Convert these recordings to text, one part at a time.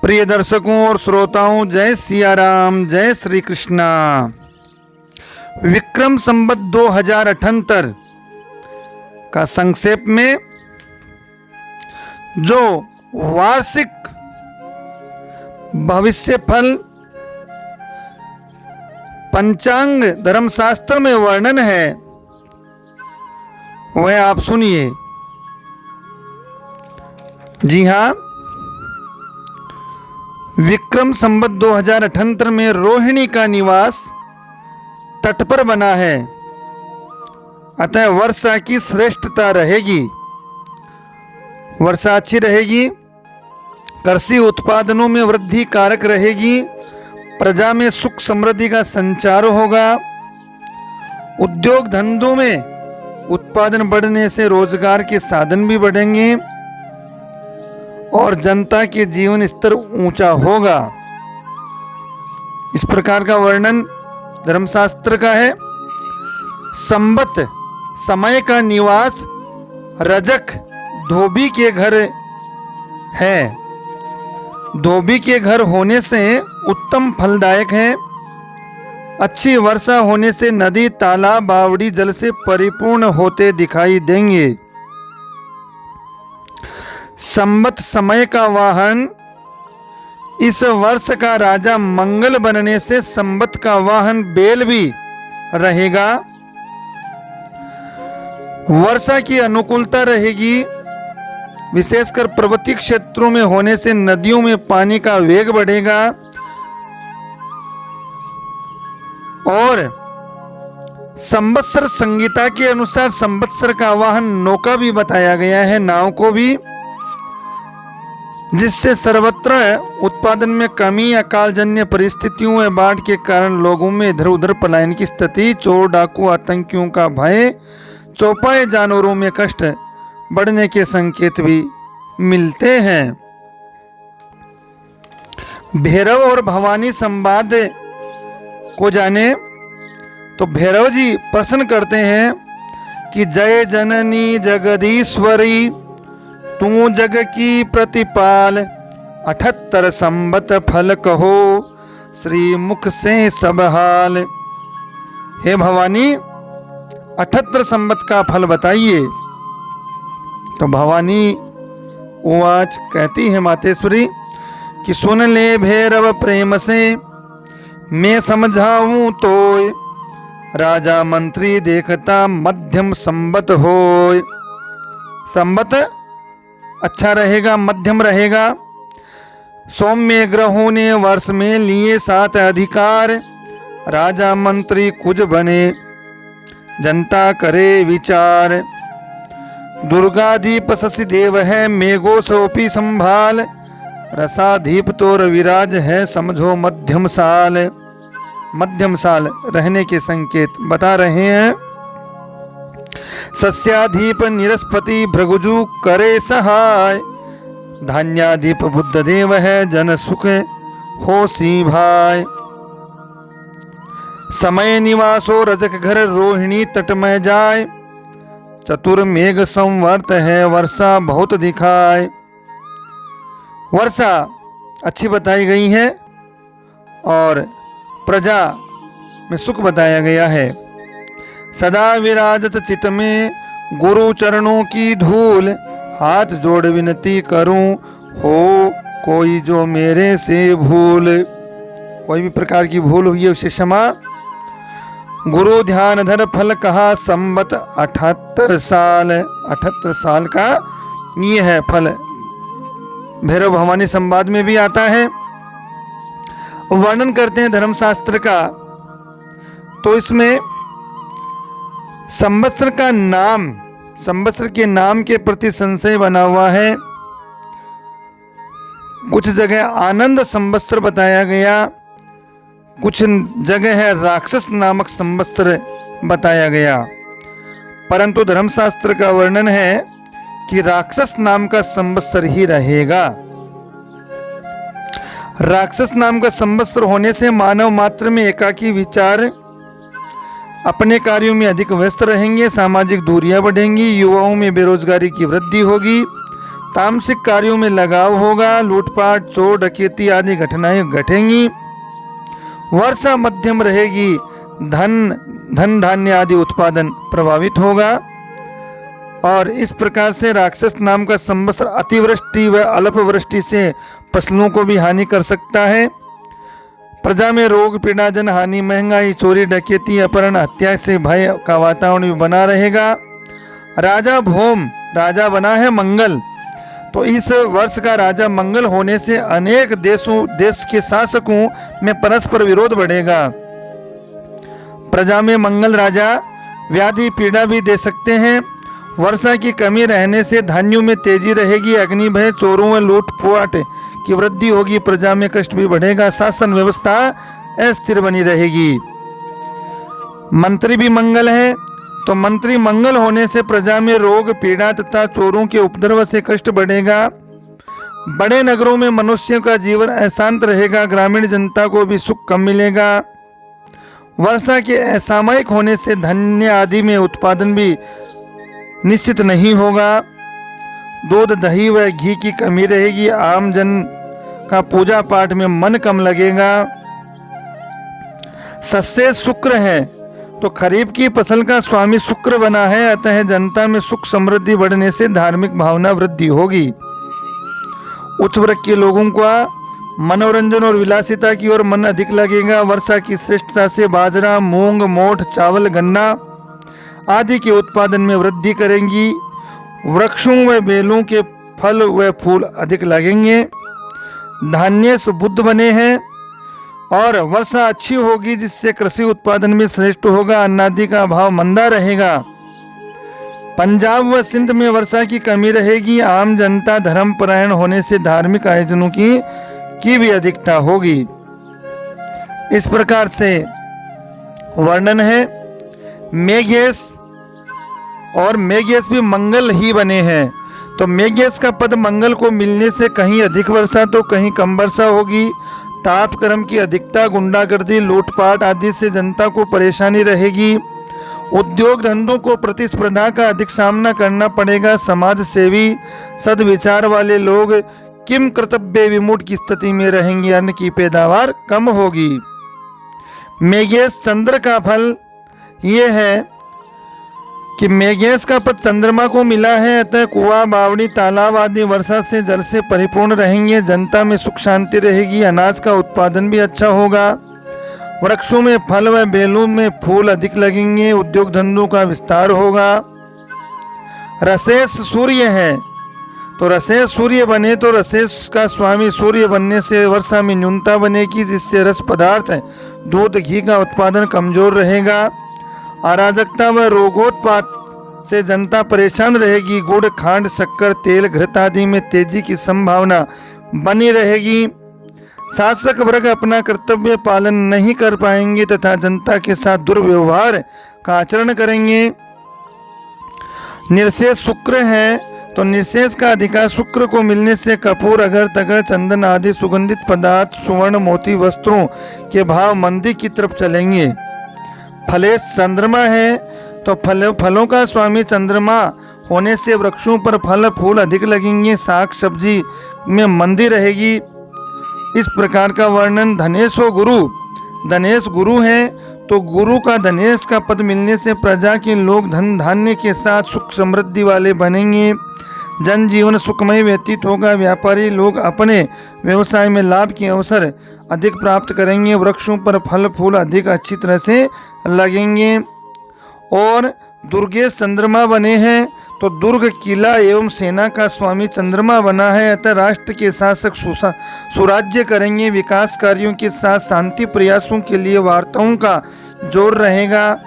प्रिय दर्शकों और श्रोताओं, जय सिया राम, जय श्री कृष्णा। विक्रम संवत 2078 का संक्षेप में जो वार्षिक भविष्य फल पंचांग धर्मशास्त्र में वर्णन है वह आप सुनिए। जी हाँ, विक्रम संवत 2078 में रोहिणी का निवास तट पर बना है, अतः वर्षा की श्रेष्ठता रहेगी, वर्षा अच्छी रहेगी, कृषि उत्पादनों में वृद्धि कारक रहेगी, प्रजा में सुख समृद्धि का संचार होगा, उद्योग धंधों में उत्पादन बढ़ने से रोजगार के साधन भी बढ़ेंगे और जनता के जीवन स्तर ऊंचा होगा। इस प्रकार का वर्णन धर्मशास्त्र का है। संवत समय का निवास रजक धोबी के घर है। धोबी के घर होने से उत्तम फलदायक है। अच्छी वर्षा होने से नदी तालाब बावड़ी जल से परिपूर्ण होते दिखाई देंगे। संवत समय का वाहन इस वर्ष का राजा मंगल बनने से संवत का वाहन बेल भी रहेगा। वर्षा की अनुकूलता रहेगी, विशेषकर पर्वतीय क्षेत्रों में होने से नदियों में पानी का वेग बढ़ेगा और संवत्सर संहिता के अनुसार संवत्सर का वाहन नौका भी बताया गया है, नाव को भी, जिससे सर्वत्र उत्पादन में कमी, अकालजन्य परिस्थितियों व बाढ़ के कारण लोगों में इधर उधर पलायन की स्थिति, चोर डाकू आतंकियों का भय, चौपाए जानवरों में कष्ट बढ़ने के संकेत भी मिलते हैं। भैरव और भवानी संवाद को जाने तो भैरव जी प्रश्न करते हैं कि जय जननी जगदीश्वरी तू जग की प्रतिपाल, 78 संवत फल कहो श्री मुख से सब हाल। हे भवानी, 78 संवत का फल बताइए। तो भवानी उवाच, कहती है मातेश्वरी कि सुन ले भैरव प्रेम से, मैं समझाऊं तो राजा मंत्री देखता मध्यम संवत होय। संवत अच्छा रहेगा, मध्यम रहेगा। सौम्य ग्रहों ने वर्ष में लिए 7 अधिकार, राजा मंत्री कुछ बने जनता करे विचार। दुर्गादीप शशिदेव है मेघो सोपी संभाल, रसाधीप तो रविराज है समझो मध्यम साल। मध्यम साल रहने के संकेत बता रहे हैं। सस्याधीप निरस्पति भृगुजु करे सहाय, धान्याधीप बुद्ध देव है जन सुख हो सी भाई। समय निवासो रजक घर रोहिणी तट में जाय, चतुर्मेघ संवर्त है वर्षा बहुत दिखाए। वर्षा अच्छी बताई गई है और प्रजा में सुख बताया गया है। सदा विराजत चित में गुरु चरणों की धूल, हाथ जोड़ विनती करूं हो कोई जो मेरे से भूल। कोई भी प्रकार की भूल हुई है उसे क्षमा। गुरु ध्यान धर फल कहा संवत 78 साल। 78 साल का ये है फल। भैरव भवानी संवाद में भी आता है। वर्णन करते हैं धर्मशास्त्र का, तो इसमें संवत्सर का नाम, संवत्सर के नाम के प्रति संशय बना हुआ है। कुछ जगह आनंद संवत्सर बताया गया, कुछ जगह है राक्षस नामक संवत्सर बताया गया, परंतु धर्मशास्त्र का वर्णन है कि राक्षस नाम का संवत्सर ही रहेगा। राक्षस नाम का संवत्सर होने से मानव मात्र में एकाकी विचार, अपने कार्यों में अधिक व्यस्त रहेंगे, सामाजिक दूरियां बढ़ेंगी, युवाओं में बेरोजगारी की वृद्धि होगी, तामसिक कार्यों में लगाव होगा। लूटपाट, चोर डकैती आदि घटनाएं घटेंगी। वर्षा मध्यम रहेगी। धन धान्य आदि उत्पादन प्रभावित होगा। और इस प्रकार से राक्षस नाम का संवत्सर अतिवृष्टि व अल्पवृष्टि से फसलों को भी हानि कर सकता है। प्रजा में रोग, पीड़ा, जन हानि, महंगाई, चोरी, डकैती, अपहरण, हत्या से भय का वातावरण भी बना रहेगा। राजा भौम, राजा बना है मंगल, तो इस वर्ष का राजा मंगल होने से अनेक देश के शासकों में परस्पर विरोध बढ़ेगा। प्रजा में मंगल राजा व्याधि पीड़ा भी दे सकते हैं। वर्षा की कमी रहने से धान्यों में तेजी रहेगी। अग्नि भय, चोरों व लूटपाट की वृद्धि होगी। प्रजा में कष्ट भी बढ़ेगा। शासन व्यवस्था अस्थिर बनी रहेगी। मंत्री भी मंगल है, तो मंत्री मंगल होने से प्रजा में रोग, पीड़ा तथा चोरों के उपद्रव से कष्ट बढ़ेगा। बड़े नगरों में मनुष्यों का जीवन अशांत रहेगा। ग्रामीण जनता को भी सुख कम मिलेगा। वर्षा के असामयिक होने से धान्य आदि में उत्पादन भी निश्चित नहीं होगा। दूध, दही व घी की कमी रहेगी। आम जन का पूजा पाठ में मन कम लगेगा। सस्ते शुक्र है, तो खरीफ की फसल का स्वामी शुक्र बना है, अतः जनता में सुख समृद्धि बढ़ने से धार्मिक भावना वृद्धि होगी। उच्च वर्ग के लोगों का मनोरंजन और विलासिता की ओर मन अधिक लगेगा। वर्षा की श्रेष्ठता से बाजरा, मूंग, मोठ, चावल, गन्ना आदि के उत्पादन में वृद्धि करेंगी। वृक्षों व बेलों के फल व फूल अधिक लगेंगे। धान्य सुबुद्ध बने हैं और वर्षा अच्छी होगी, जिससे कृषि उत्पादन में श्रेष्ठ होगा। अन्नादि का अभाव मंदा रहेगा। पंजाब व सिंध में वर्षा की कमी रहेगी। आम जनता धर्मपरायण होने से धार्मिक आयोजनों की भी अधिकता होगी। इस प्रकार से वर्णन है। मेघेश और मेघेश भी मंगल ही बने हैं, तो मेघेश का पद मंगल को मिलने से कहीं अधिक वर्षा तो कहीं कम वर्षा होगी। ताप कर्म की अधिकता, गुंडागर्दी, लूटपाट आदि से जनता को परेशानी रहेगी। उद्योग धंधों को प्रतिस्पर्धा का अधिक सामना करना पड़ेगा। समाज सेवी सद्विचार वाले लोग किम कर्तव्य विमूढ़ की स्थिति में रहेंगे। अन्न की पैदावार कम होगी। मेघेश चंद्र का फल ये है कि मेघेश का पद चंद्रमा को मिला है, अतः कुआं, बावड़ी, तालाब आदि वर्षा से जल से परिपूर्ण रहेंगे। जनता में सुख शांति रहेगी। अनाज का उत्पादन भी अच्छा होगा। वृक्षों में फल व बेलों में फूल अधिक लगेंगे। उद्योग धंधों का विस्तार होगा। रसेश सूर्य है, तो रसेश सूर्य बने, तो रसेश का स्वामी सूर्य बनने से वर्षा में न्यूनता बनेगी, जिससे रस पदार्थ दूध, घी का उत्पादन कमजोर रहेगा। अराजकता व रोगोत्पात से जनता परेशान रहेगी। गुड़, खांड, शक्कर, तेल, घृत आदि में तेजी की संभावना बनी रहेगी। शासक वर्ग अपना कर्तव्य पालन नहीं कर पाएंगे तथा जनता के साथ दुर्व्यवहार का आचरण करेंगे। निर्शेष शुक्र है, तो निर्शेष का अधिकार शुक्र को मिलने से कपूर, अगर तगर, चंदन आदि सुगंधित पदार्थ, सुवर्ण मोती वस्त्रों के भाव मंदी की तरफ चलेंगे। फलेश चंद्रमा है, तो फलों का स्वामी चंद्रमा होने से वृक्षों पर फल फूल अधिक लगेंगे। साग सब्जी में मंदी रहेगी। इस प्रकार का वर्णन। धनेश व गुरु, धनेश गुरु है, तो गुरु का धनेश का पद मिलने से प्रजा के लोग धन धान्य के साथ सुख समृद्धि वाले बनेंगे। जनजीवन सुखमय व्यतीत होगा। व्यापारी लोग अपने व्यवसाय में लाभ के अवसर अधिक प्राप्त करेंगे। वृक्षों पर फल फूल अधिक अच्छी तरह से लगेंगे। और दुर्गेश चंद्रमा बने हैं, तो दुर्ग, किला एवं सेना का स्वामी चंद्रमा बना है, अतः राष्ट्र के शासक सुराज्य करेंगे। विकास कार्यों के साथ शांति प्रयासों के लिए वार्ताओं का जोर रहेगा।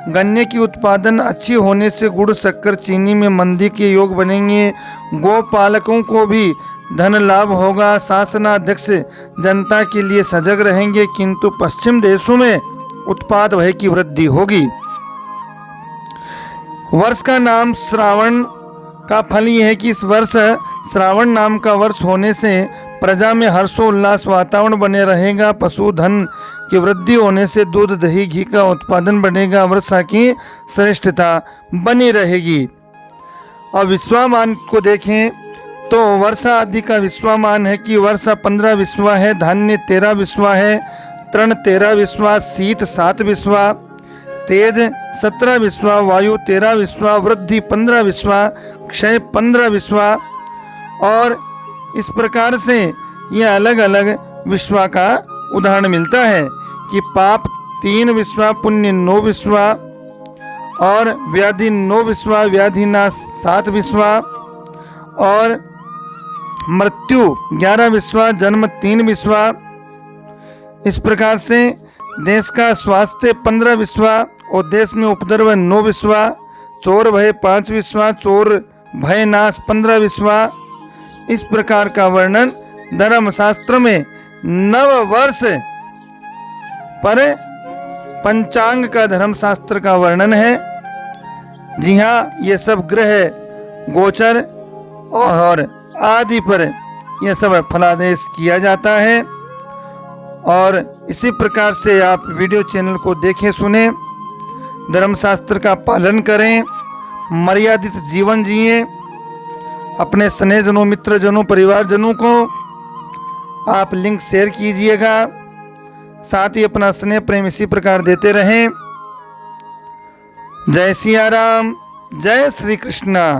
गन्ने की उत्पादन अच्छी होने से गुड़, शक्कर, चीनी में मंदी के योग बनेंगे। गोपालकों को भी धन लाभ होगा। शासनाध्यक्ष जनता के लिए सजग रहेंगे, किंतु पश्चिम देशों में उत्पाद भय की वृद्धि होगी। वर्ष का नाम श्रावण का फल यह है कि इस वर्ष श्रावण नाम का वर्ष होने से प्रजा में हर्षोल्लास वातावरण बने रहेगा। पशुधन की वृद्धि होने से दूध, दही, घी का उत्पादन बढ़ेगा। वर्षा की श्रेष्ठता बनी रहेगी। अब विश्वामान को देखें। तो वर्षा आदि का विश्वामान है कि वर्षा 15 विश्वा है, धान्य 13 विश्वा है, तृण 13 विश्वा, शीत 7 विश्वा, तेज 17 विश्वा, वायु 13 विश्वा, वृद्धि 15 विश्वा, क्षय 15 विश्वा। और इस प्रकार से यह अलग अलग विश्वा का उदाहरण मिलता है कि पाप 3 विश्वा, पुण्य 9 विश्वा, और व्याधि 9 विश्वा, व्याधि नाश 7 विश्वा, और मृत्यु 11 विश्वा, जन्म 3 विश्वा। इस प्रकार से देश का स्वास्थ्य 15 विश्वा और देश में उपद्रव 9 विश्वा, चोर भय 5 विश्वा, चोर भय नाश 15 विश्वा। इस प्रकार का वर्णन धर्मशास्त्र में नव वर्ष पर पंचांग का धर्मशास्त्र का वर्णन है। जी हाँ, ये सब ग्रह गोचर और आदि पर यह सब फलादेश किया जाता है। और इसी प्रकार से आप वीडियो चैनल को देखें, सुने, धर्मशास्त्र का पालन करें, मर्यादित जीवन जिए, अपने स्नेहजनों, मित्रजनों, परिवारजनों को आप लिंक शेयर कीजिएगा, साथ ही अपना स्नेह प्रेम इसी प्रकार देते रहें। जय सिया राम, जय श्री कृष्णा।